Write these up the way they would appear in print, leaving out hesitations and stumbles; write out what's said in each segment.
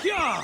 Yeah!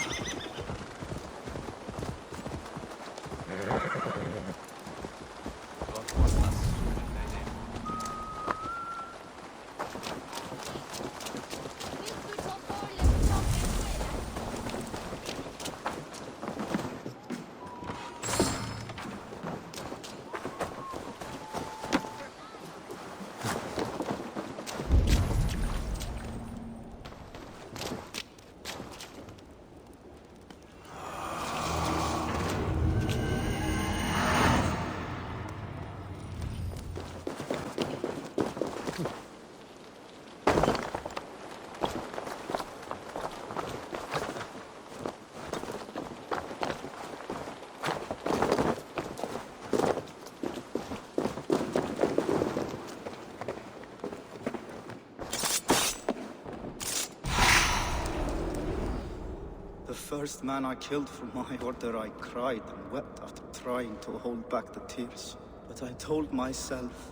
The first man I killed for my order, I cried and wept after trying to hold back the tears. But I told myself,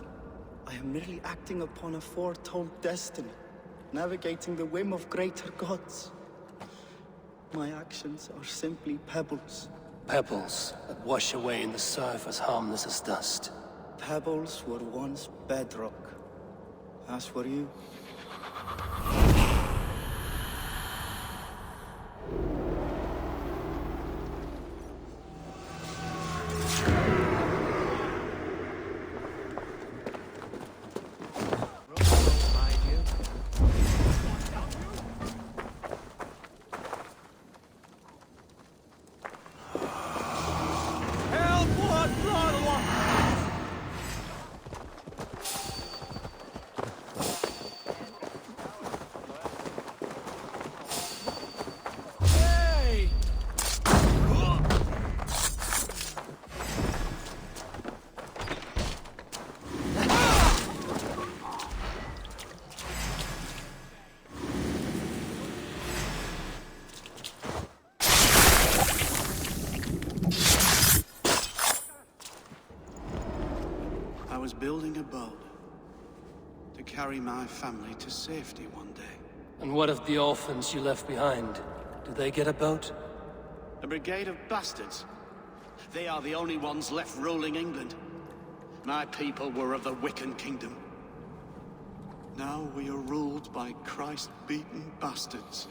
I am merely acting upon a foretold destiny, navigating the whim of greater gods. My actions are simply pebbles. Pebbles that wash away in the surf as harmless as dust. Pebbles were once bedrock, as were you. I was building a boat to carry my family to safety one day. And what of the orphans you left behind? Do they get a boat? A brigade of bastards. They are the only ones left ruling England. My people were of the Wiccan kingdom. Now we are ruled by Christ-beaten bastards.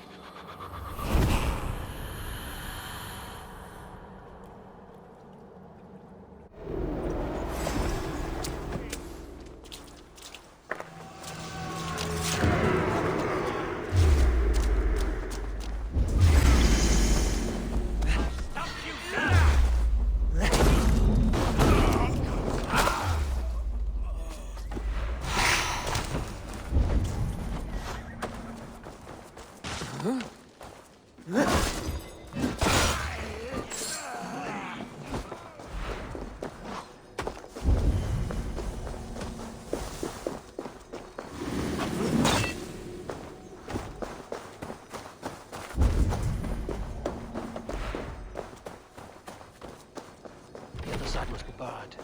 That must be barred.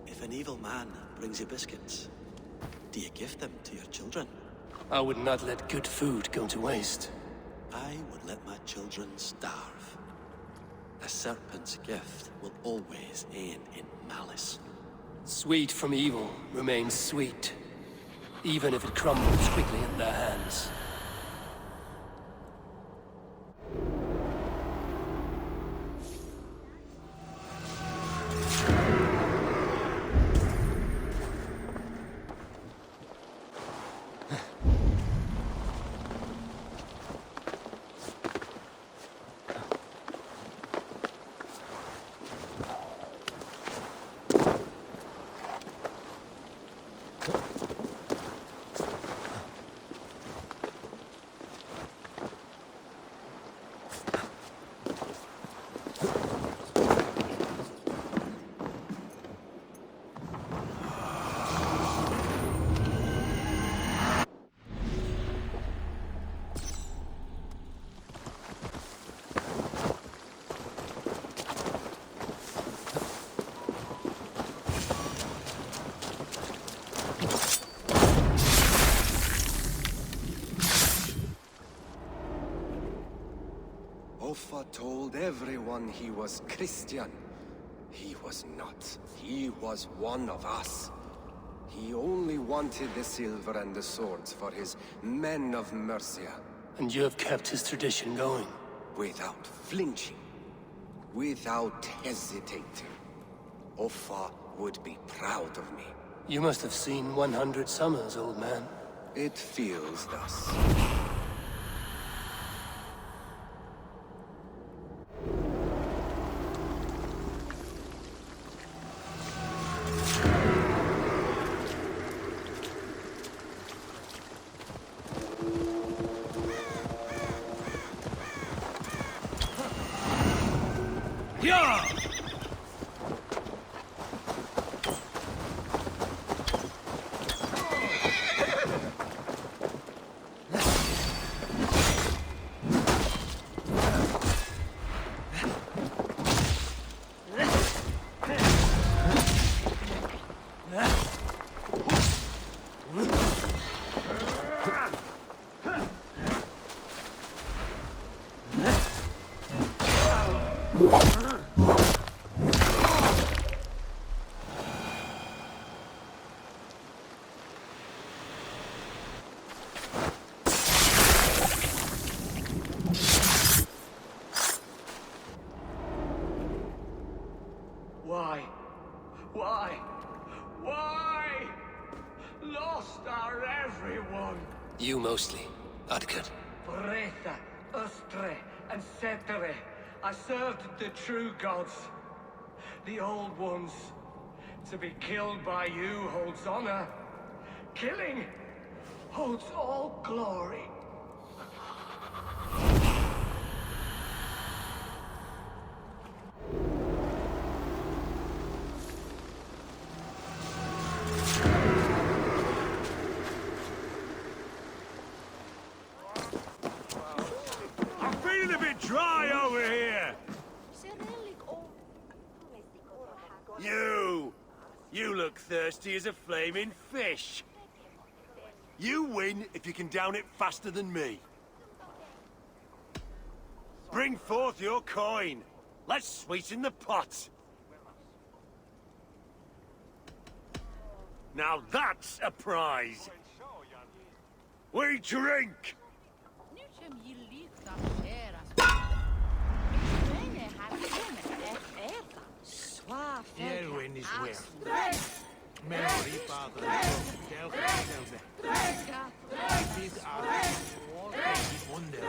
If an evil man brings you biscuits, do you give them to your children? I would not let good food go to waste. I would let my children starve. A serpent's gift will always end in malice. Sweet from evil remains sweet, even if it crumbles quickly in their hands. everyone he was Christian. He was not. He was one of us. He only wanted the silver and the swords for his men of Mercia. And you have kept his tradition going. Without flinching. Without hesitating. Offa would be proud of me. You must have seen 100 summers, old man. It feels thus. Why? Lost are everyone. You mostly, Adkut. Bretha, Ustre, and Setere. I served the true gods. The old ones. To be killed by you holds honor. Killing holds all glory. Dry over here! You look thirsty as a flaming fish. You win if you can down it faster than me. Bring forth your coin. Let's sweeten the pot. Now that's a prize. We drink! Erwin is well. Memory, father, these are all wonder.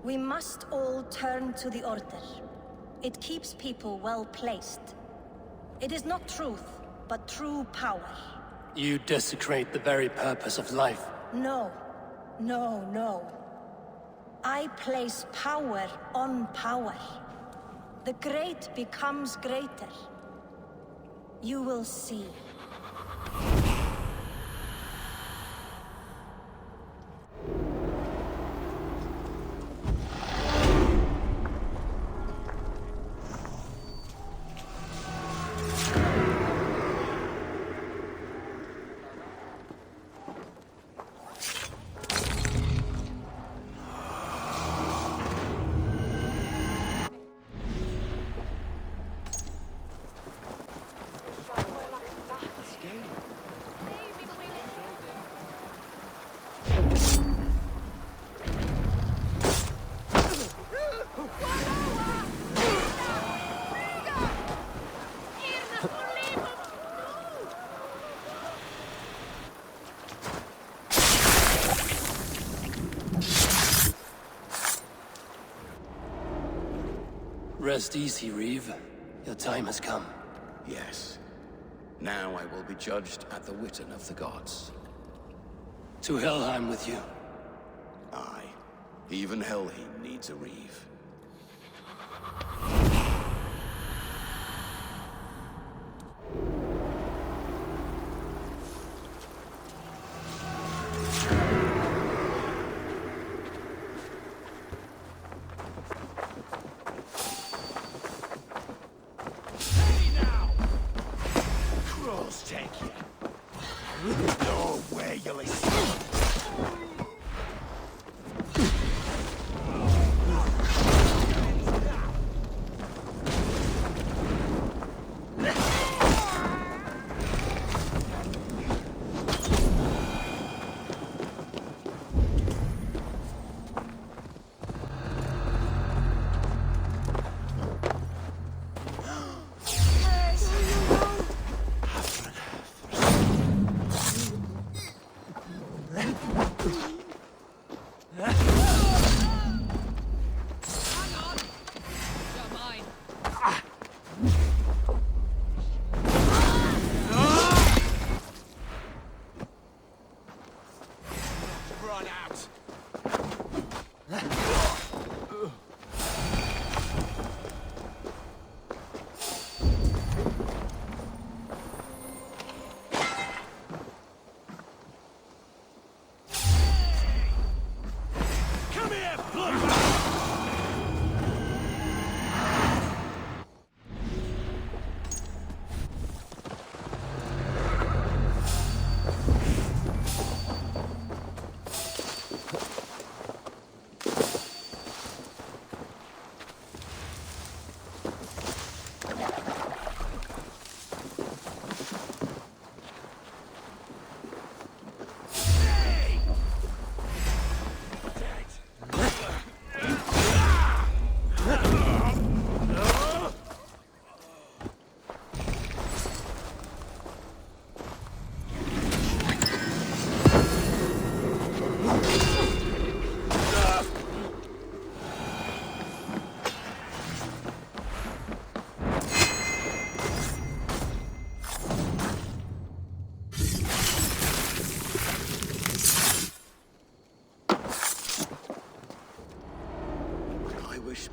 We must all turn to the Order. It keeps people well placed. It is not truth, but true power. You desecrate the very purpose of life. No. No, no. I place power on power. The great becomes greater. You will see. Rest easy, Reeve. Your time has come. Yes. Now I will be judged at the Witten of the gods. To Helheim with you. Aye. Even Helheim needs a Reeve.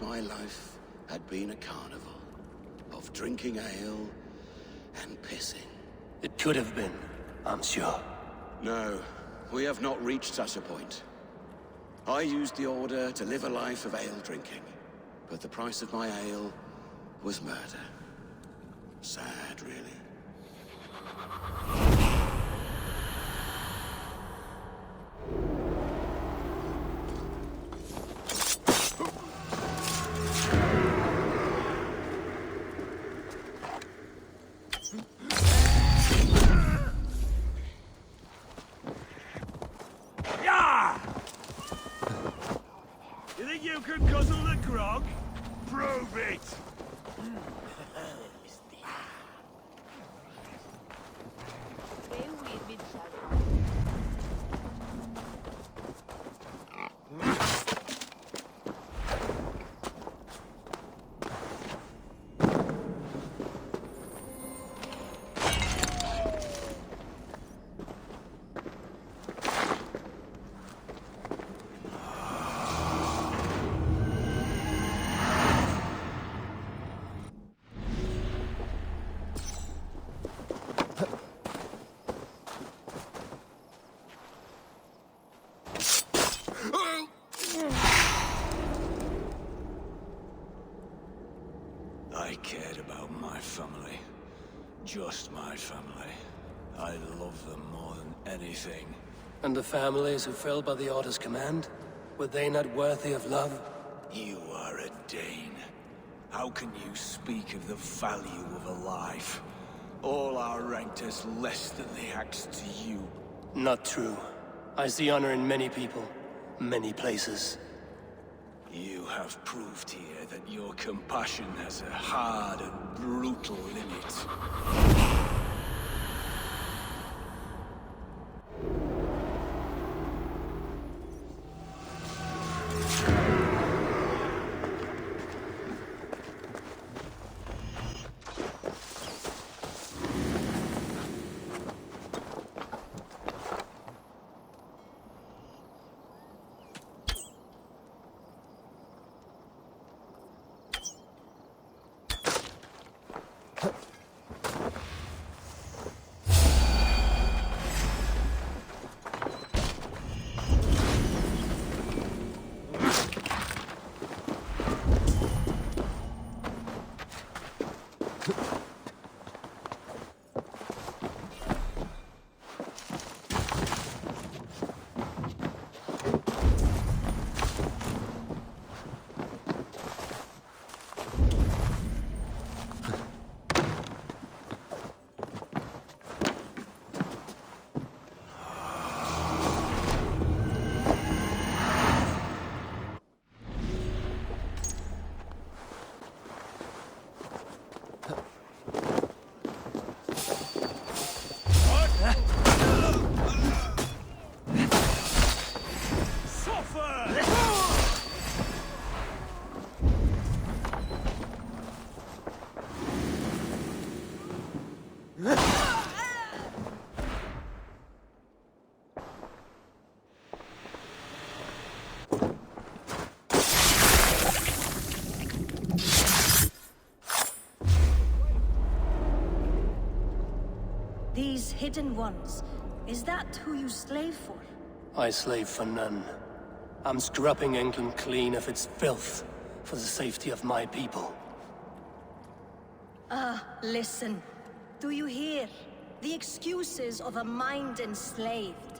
My life had been a carnival of drinking ale and pissing. It could have been, I'm sure. No, we have not reached such a point. I used the order to live a life of ale drinking, but the price of my ale was murder. Sad, really. You can guzzle the grog? Prove it! I cared about my family. Just my family. I love them more than anything. And the families who fell by the Order's command? Were they not worthy of love? You are a Dane. How can you speak of the value of a life? All are ranked as less than the axe to you. Not true. I see honor in many people, many places. You have proved here that your compassion has a hard and brutal limit. These hidden ones, is that who you slave for? I slave for none. I'm scrubbing England clean of its filth for the safety of my people. Listen. Do you hear? The excuses of a mind enslaved.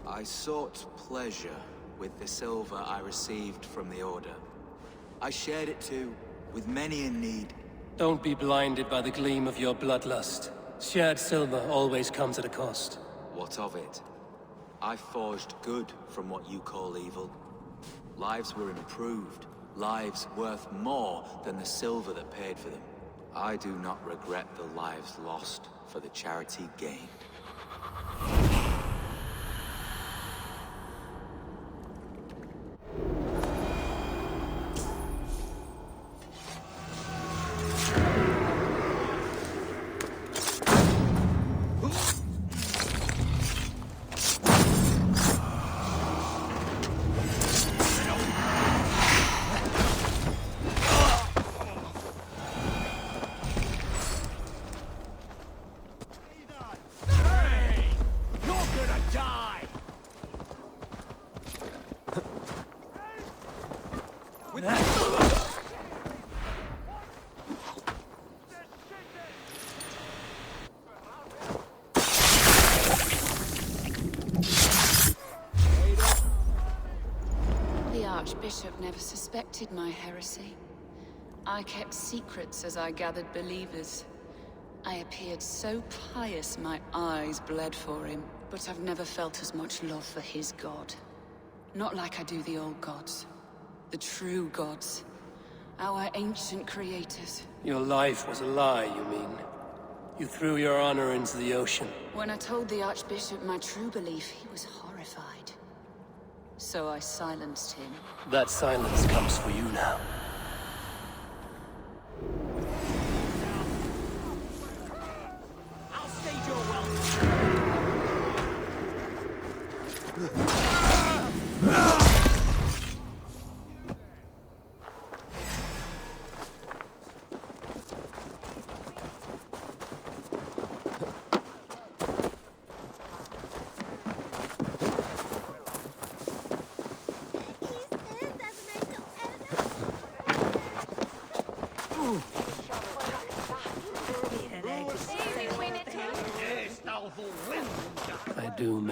I sought pleasure with the silver I received from the Order. I shared it too, with many in need. Don't be blinded by the gleam of your bloodlust. Shared silver always comes at a cost. What of it? I forged good from what you call evil. Lives were improved, lives worth more than the silver that paid for them. I do not regret the lives lost for the charity gained. The Archbishop never suspected my heresy. I kept secrets as I gathered believers. I appeared so pious my eyes bled for him, but I've never felt as much love for his god. Not like I do the old gods. The true gods. Our ancient creators. Your life was a lie, you mean? You threw your honor into the ocean. When I told the Archbishop my true belief, he was horrified. So I silenced him. That silence comes for you now. I'll stage your welcome.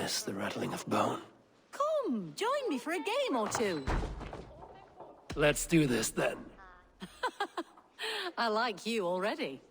miss the rattling of bone. Come, join me for a game or two. Let's do this then. I like you already.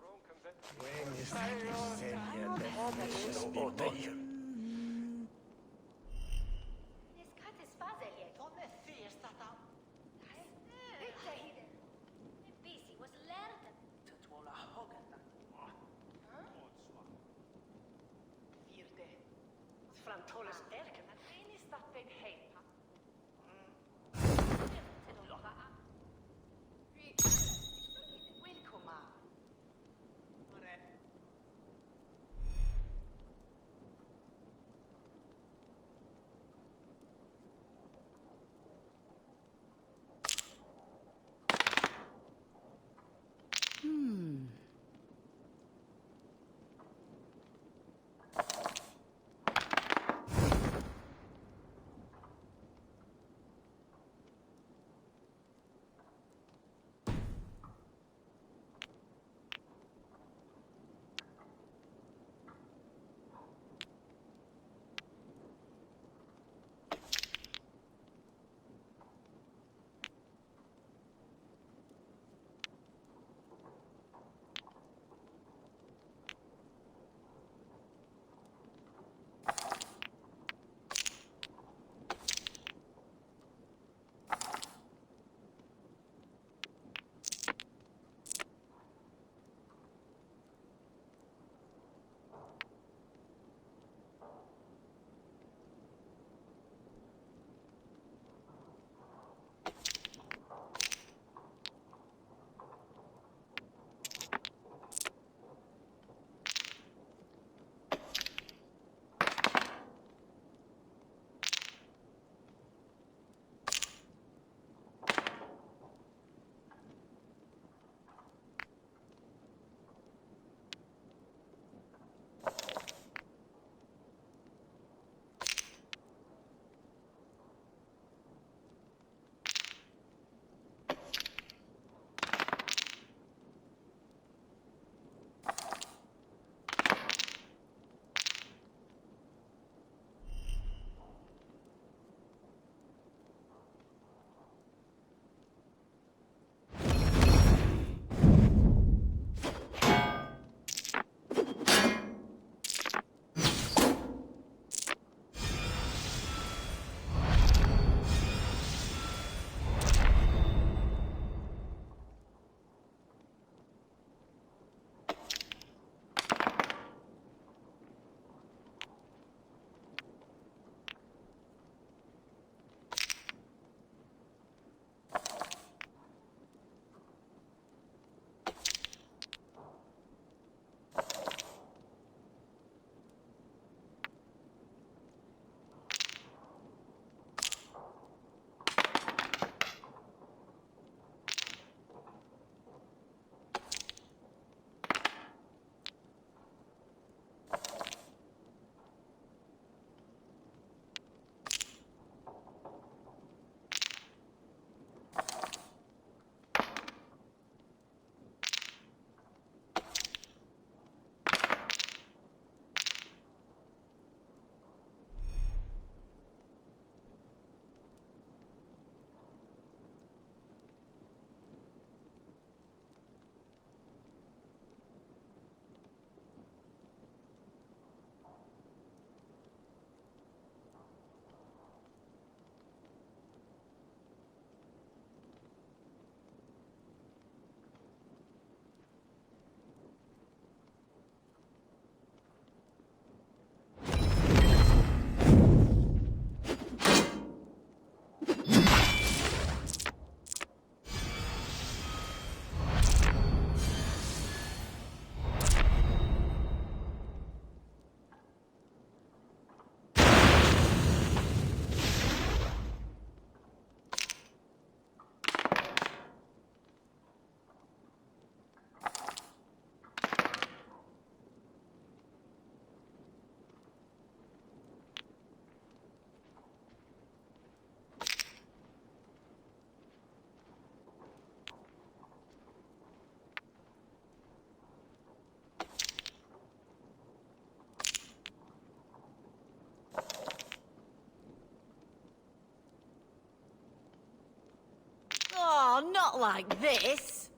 Not like this.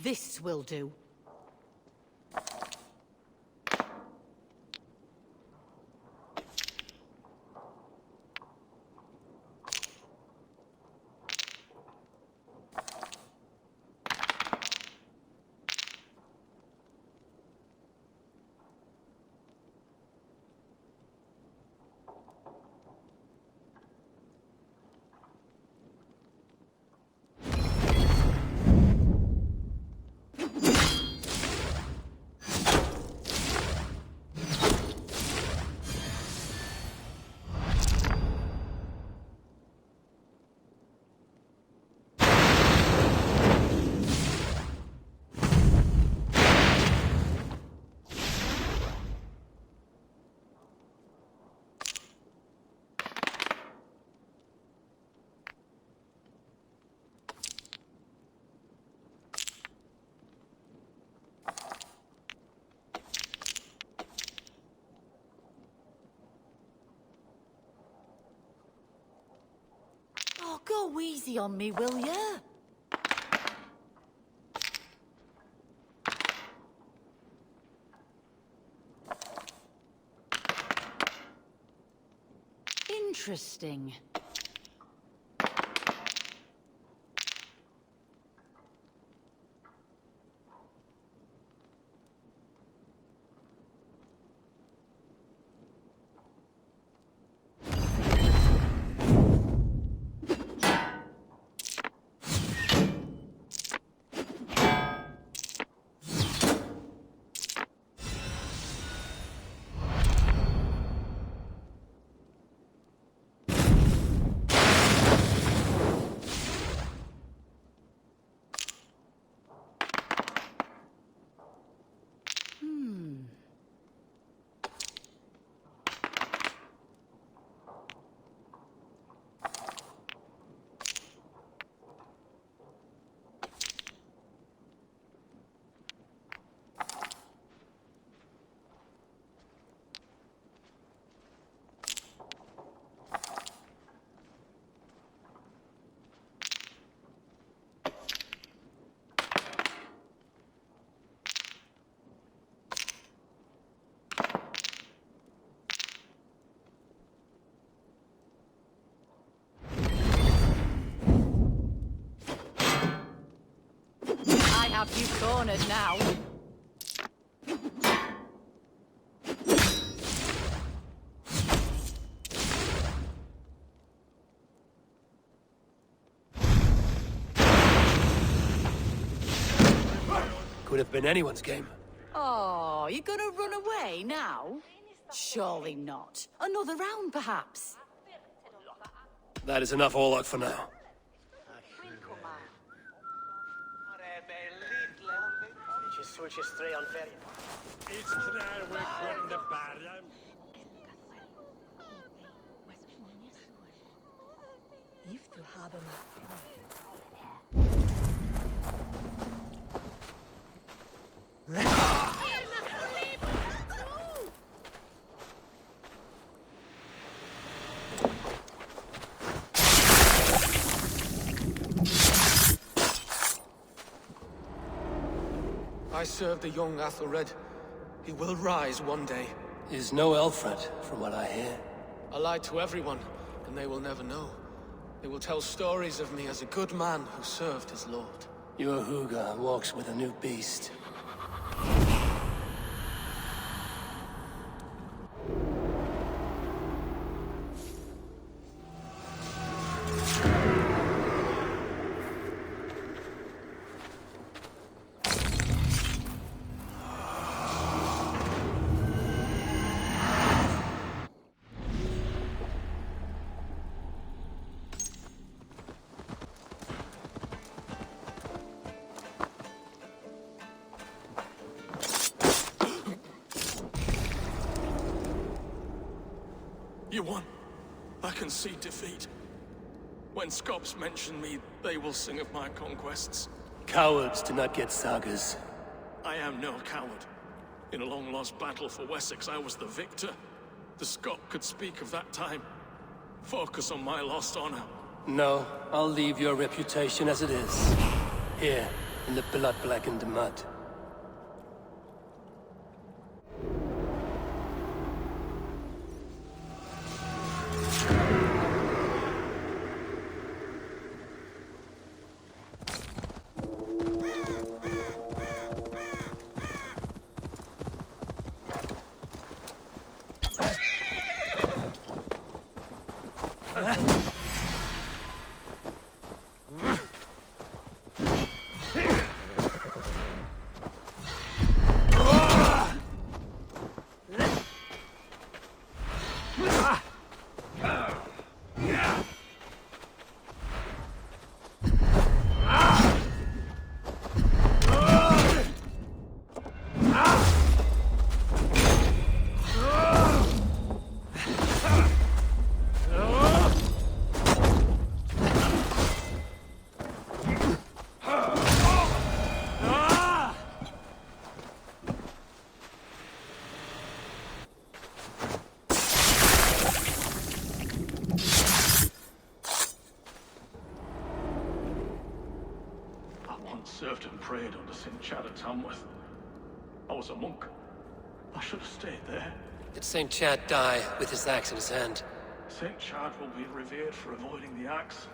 This will do. Oh, go easy on me, will ya? Interesting. I have you cornered now. Could have been anyone's game. Oh, you're gonna run away now? Surely not. Another round, perhaps? That is enough all out for now. I serve the young Athelred. He will rise one day. Is no Alfred, from what I hear. I lied to everyone, and they will never know. They will tell stories of me as a good man who served his lord. Your Huga walks with a new beast. You won. I can see defeat. When Scops mention me, they will sing of my conquests. Cowards do not get sagas. I am no coward. In a long-lost battle for Wessex, I was the victor. The Scot could speak of that time. Focus on my lost honor. No, I'll leave your reputation as it is. Here, in the blood-blackened mud. Served and prayed under St. Chad at Tamworth. I was a monk. I should have stayed there. Did St. Chad die with his axe in his hand? St. Chad will be revered for avoiding the axe.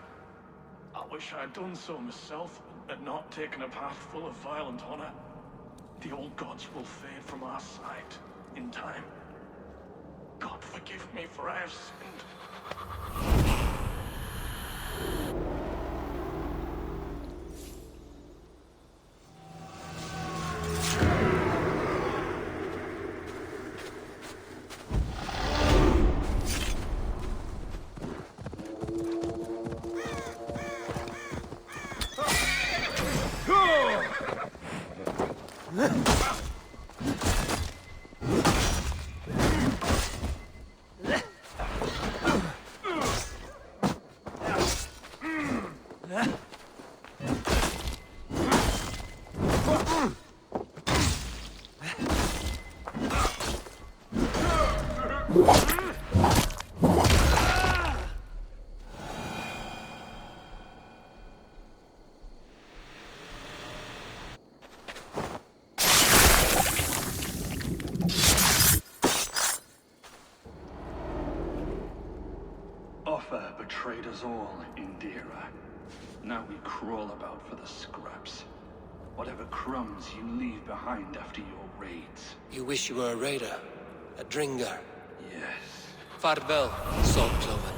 I wish I had done so myself, and not taken a path full of violent honor. The old gods will fade from our sight in time. God forgive me, for I have sinned. Offa betrayed us all, Indira. Now we crawl about for the scraps. Whatever crumbs you leave behind after your raids. You wish you were a raider. A Dringer. Yes. Farvel, Saltcloven.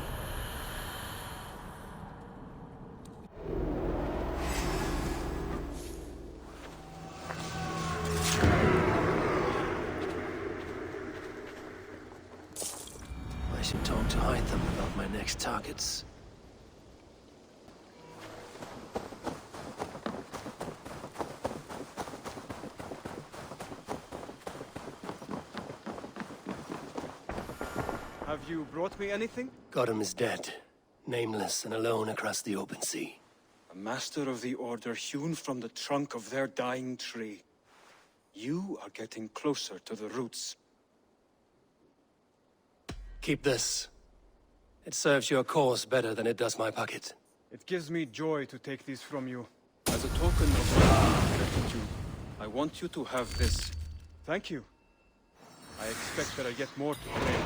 I should talk to Hytham about my next targets. Have you brought me anything? Godham is dead. Nameless and alone across the open sea. A master of the Order hewn from the trunk of their dying tree. You are getting closer to the roots. Keep this. It serves your cause better than it does my pocket. It gives me joy to take these from you. As a token of my gratitude, I want you to have this. Thank you. I expect that I get more to claim.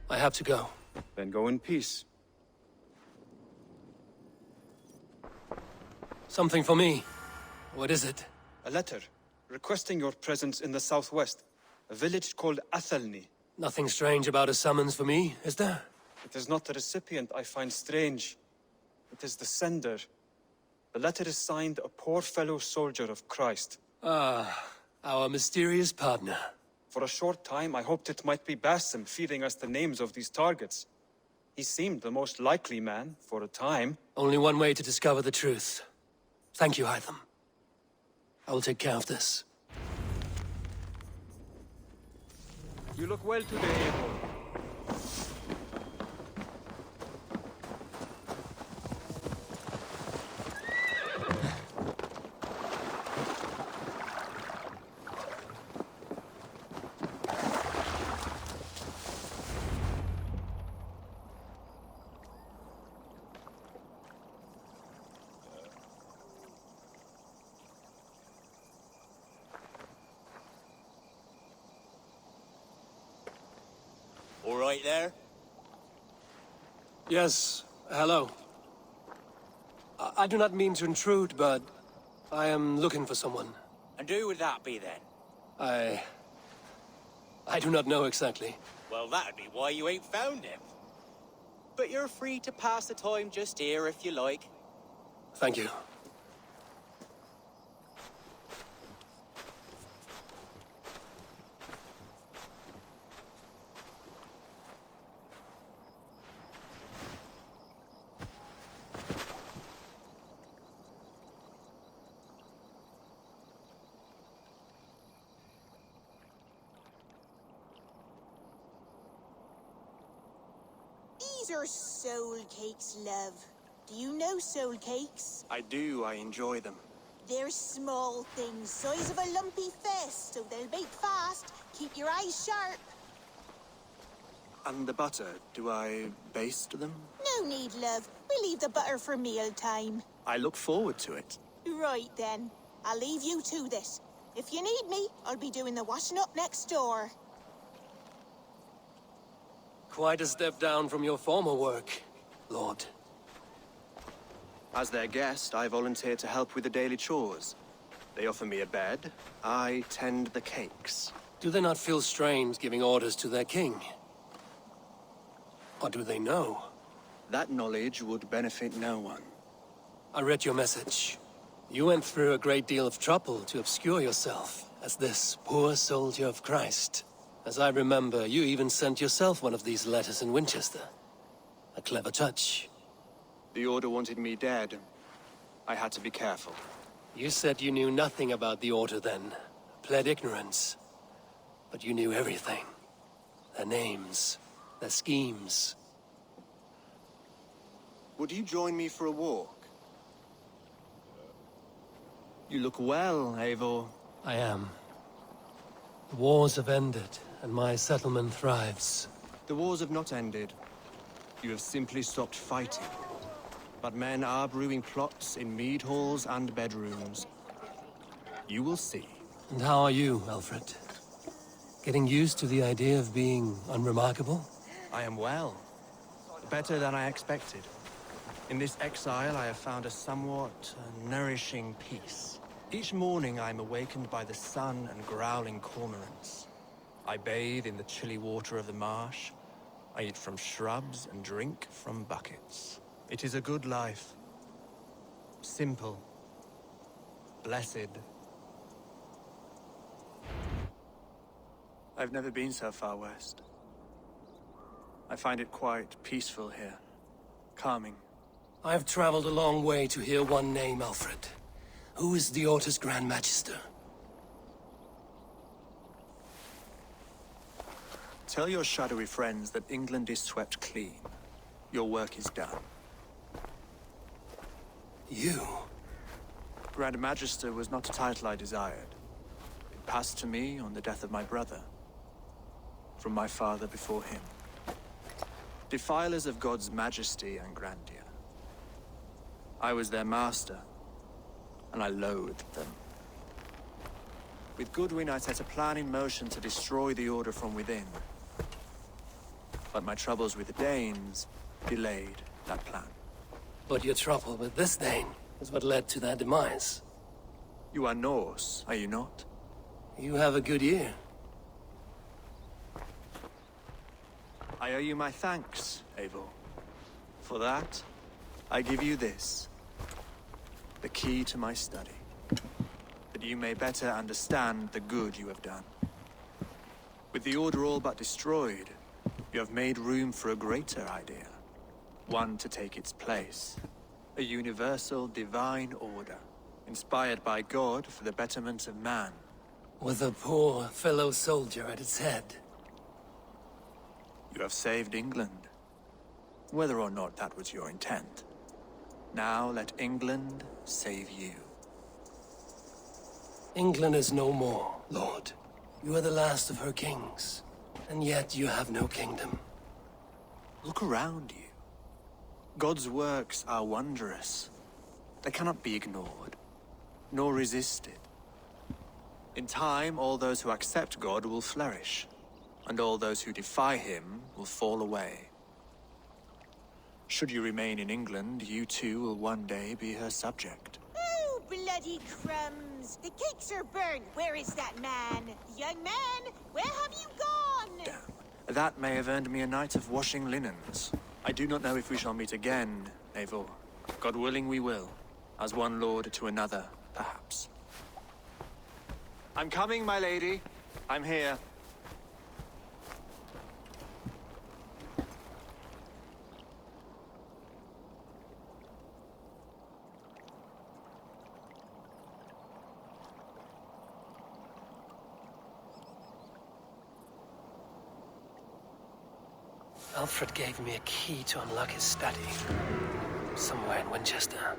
I have to go. Then go in peace. Something for me. What is it? A letter, requesting your presence in the southwest. A village called Athelney. Nothing strange about a summons for me, is there? It is not the recipient I find strange. It is the sender. The letter is signed a poor fellow soldier of Christ. Ah, our mysterious partner. For a short time, I hoped it might be Basim feeding us the names of these targets. He seemed the most likely man, for a time. Only one way to discover the truth. Thank you, Hytham. I will take care of this. You look well today, Eivor. All right there? Yes, hello. I do not mean to intrude, but I am looking for someone. And who would that be then? I do not know exactly. Well, that'd be why you ain't found him. But you're free to pass the time just here if you like. Thank you. These are soul cakes, love. Do you know soul cakes? I do. I enjoy them. They're small things, size of a lumpy fist, so they'll bake fast. Keep your eyes sharp. And the butter, do I baste them? No need, love. We'll leave the butter for mealtime. I look forward to it. Right then. I'll leave you to this. If you need me, I'll be doing the washing up next door. Quite a step down from your former work, Lord. As their guest, I volunteer to help with the daily chores. They offer me a bed. I tend the cakes. Do they not feel strange giving orders to their king? Or do they know? That knowledge would benefit no one. I read your message. You went through a great deal of trouble to obscure yourself as this poor soldier of Christ. As I remember, you even sent yourself one of these letters in Winchester. A clever touch. The Order wanted me dead. I had to be careful. You said you knew nothing about the Order then. Pled ignorance. But you knew everything. Their names, their schemes. Would you join me for a walk? You look well, Eivor. I am. The wars have ended, and my settlement thrives. The wars have not ended. You have simply stopped fighting. But men are brewing plots in mead halls and bedrooms. You will see. And how are you, Alfred? Getting used to the idea of being unremarkable? I am well. Better than I expected. In this exile, I have found a somewhat nourishing peace. Each morning, I am awakened by the sun and growling cormorants. I bathe in the chilly water of the marsh. I eat from shrubs and drink from buckets. It is a good life. Simple. Blessed. I've never been so far west. I find it quite peaceful here. Calming. I have traveled a long way to hear one name, Alfred. Who is the Order's Grand Magister? Tell your shadowy friends that England is swept clean. Your work is done. You? Grand Magister was not a title I desired. It passed to me on the death of my brother. From my father before him. Defilers of God's majesty and grandeur. I was their master, and I loathed them. With Goodwin, I set a plan in motion to destroy the Order from within. But my troubles with the Danes delayed that plan. But your trouble with this Dane is what led to their demise. You are Norse, are you not? You have a good ear. I owe you my thanks, Eivor. For that, I give you this. The key to my study. That you may better understand the good you have done. With the Order all but destroyed, you have made room for a greater idea. One to take its place. A universal divine order, inspired by God for the betterment of man. With a poor fellow soldier at its head. You have saved England, whether or not that was your intent. Now let England save you. England is no more, Lord. You are the last of her kings, and yet you have no kingdom. Look around you. God's works are wondrous. They cannot be ignored, nor resisted. In time, all those who accept God will flourish. and all those who defy him will fall away. Should you remain in England, you too will one day be her subject. Oh, bloody crumbs! The cakes are burned. Where is that man? Young man, where have you gone? Damn. That may have earned me a night of washing linens. I do not know if we shall meet again, Eivor. God willing we will. As one lord to another, perhaps. I'm coming, my lady. I'm here. Alfred gave me a key to unlock his study. Somewhere in Winchester.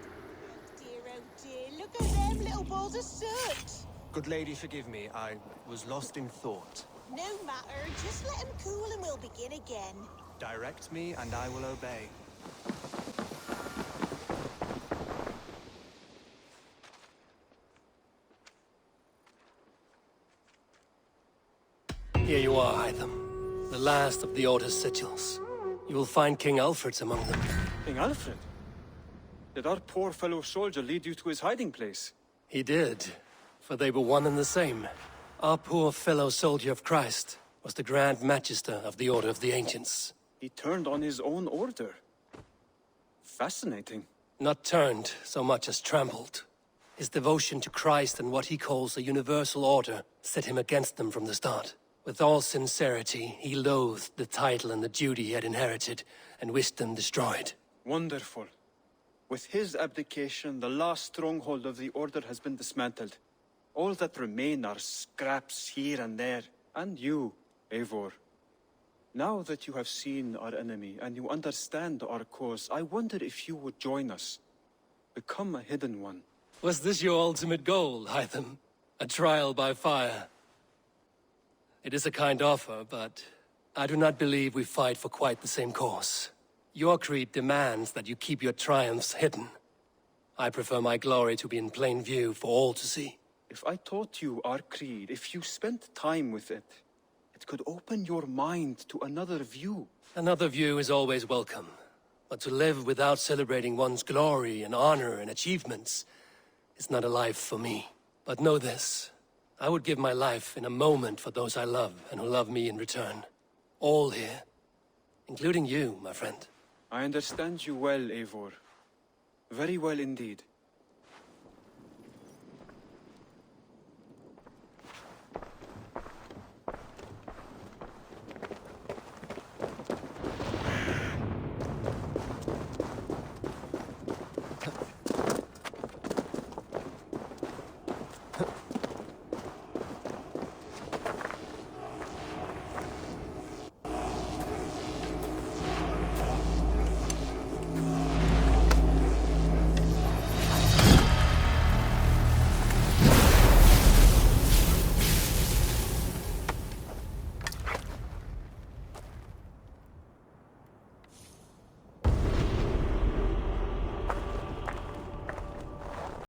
Dear, oh dear, look at them little balls of soot. Good lady, forgive me. I was lost in thought. No matter, just let him cool and we'll begin again. Direct me, and I will obey. Here you are, Hytham. The last of the Order's sigils. You will find King Alfred's among them. King Alfred? Did our poor fellow soldier lead you to his hiding place? He did, for they were one and the same. Our poor fellow soldier of Christ was the Grand Magister of the Order of the Ancients. He turned on his own order. Fascinating. Not turned so much as trampled. His devotion to Christ and what he calls a universal order set him against them from the start. With all sincerity, he loathed the title and the duty he had inherited, and wished them destroyed. Wonderful. With his abdication, the last stronghold of the Order has been dismantled. All that remain are scraps here and there. And you, Eivor. Now that you have seen our enemy, and you understand our cause, I wonder if you would join us. Become a hidden one. Was this your ultimate goal, Hytham? A trial by fire? It is a kind offer, but I do not believe we fight for quite the same cause. Your creed demands that you keep your triumphs hidden. I prefer my glory to be in plain view for all to see. If I taught you our creed, if you spent time with it, it could open your mind to another view. Another view is always welcome. But to live without celebrating one's glory and honor and achievements is not a life for me. But know this. I would give my life in a moment for those I love and who love me in return. All here. Including you, my friend. I understand you well, Eivor. Very well indeed.